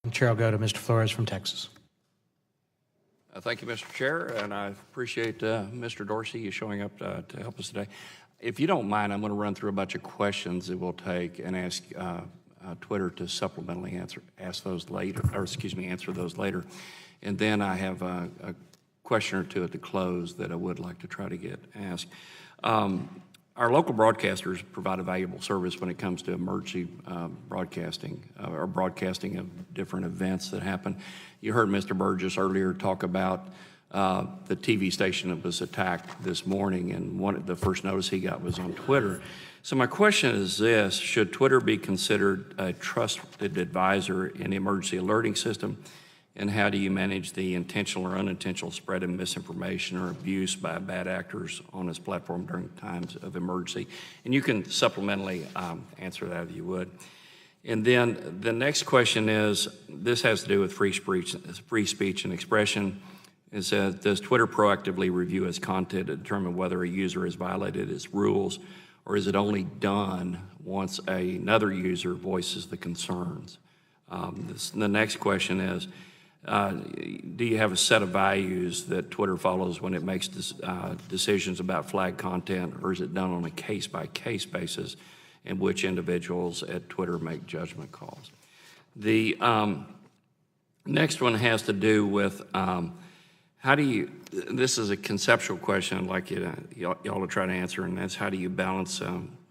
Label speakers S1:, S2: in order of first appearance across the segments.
S1: The chair will go to Mr. Flores from Texas.
S2: Thank you, Mr. Chair, and I appreciate Mr. Dorsey you showing up to help us today. If you don't mind, I'm going to run through a bunch of questions that we'll take and ask Twitter to supplementally answer those later. And then I have a question or two at the close that I would like to try to get asked. Our local broadcasters provide a valuable service when it comes to emergency broadcasting or broadcasting of different events that happen. You heard Mr. Burgess earlier talk about the TV station that was attacked this morning, and the first notice he got was on Twitter. So my question is this: should Twitter be considered a trusted advisor in the emergency alerting system? And how do you manage the intentional or unintentional spread of misinformation or abuse by bad actors on this platform during times of emergency? And you can supplementally answer that if you would. And then the next question is, this has to do with free speech and expression. It says, does Twitter proactively review its content to determine whether a user has violated its rules, or is it only done once another user voices the concerns? The next question is, do you have a set of values that Twitter follows when it makes decisions about flag content, or is it done on a case-by-case basis in which individuals at Twitter make judgment calls? The next one has to do with this is a conceptual question I'd like y'all to try to answer, and that's how do you balance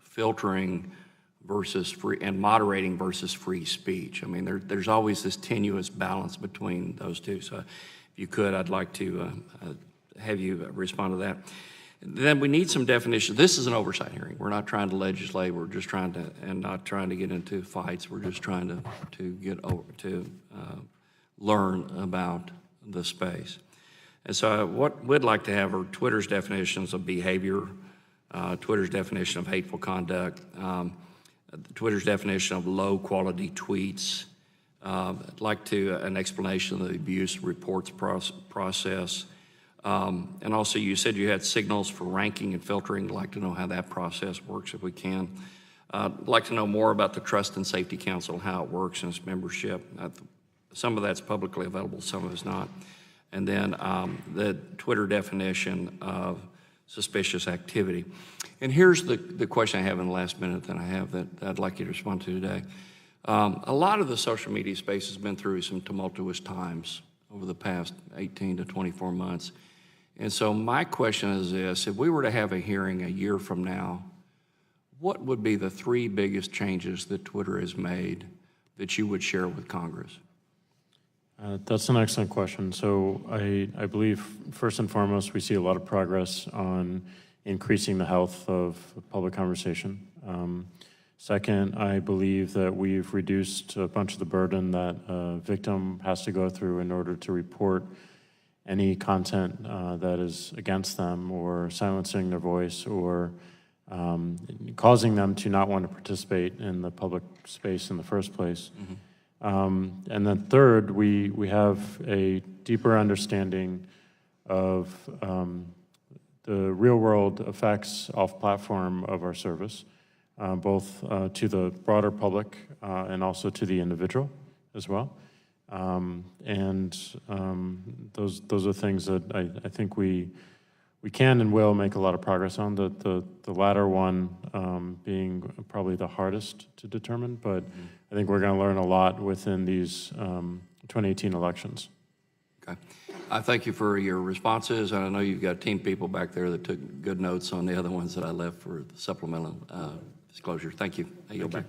S2: filtering versus moderating versus free speech? I mean, there's always this tenuous balance between those two. So if you could, I'd like to have you respond to that. Then we need some definition. This is an oversight hearing. We're not trying to legislate. We're just not trying to get into fights. We're just trying to learn about the space. And so what we'd like to have are Twitter's definitions of behavior, Twitter's definition of hateful conduct, Twitter's definition of low-quality tweets. I'd like an explanation of the abuse reports process. And also, you said you had signals for ranking and filtering. I'd like to know how that process works if we can. I'd like to know more about the Trust and Safety Council, how it works and its membership. Some of that's publicly available, some of it's not. And then the Twitter definition of suspicious activity. And here's the question I have in the last minute that I have that I'd like you to respond to today. A lot of the social media space has been through some tumultuous times over the past 18 to 24 months. And so my question is this: if we were to have a hearing a year from now, what would be the 3 biggest changes that Twitter has made that you would share with Congress?
S3: That's an excellent question. So I believe, first and foremost, we see a lot of progress on increasing the health of public conversation. Second, I believe that we've reduced a bunch of the burden that a victim has to go through in order to report any content that is against them or silencing their voice or causing them to not want to participate in the public space in the first place. Mm-hmm. And then third, we have a deeper understanding of the real-world effects off-platform of our service, both to the broader public and also to the individual as well. Those are things that I think we can and will make a lot of progress on, the latter one being probably the hardest to determine, but I think we're going to learn a lot within these 2018 elections.
S2: Okay. I thank you for your responses, and I know you've got team people back there that took good notes on the other ones that I left for the supplemental disclosure. Thank you. I yield back.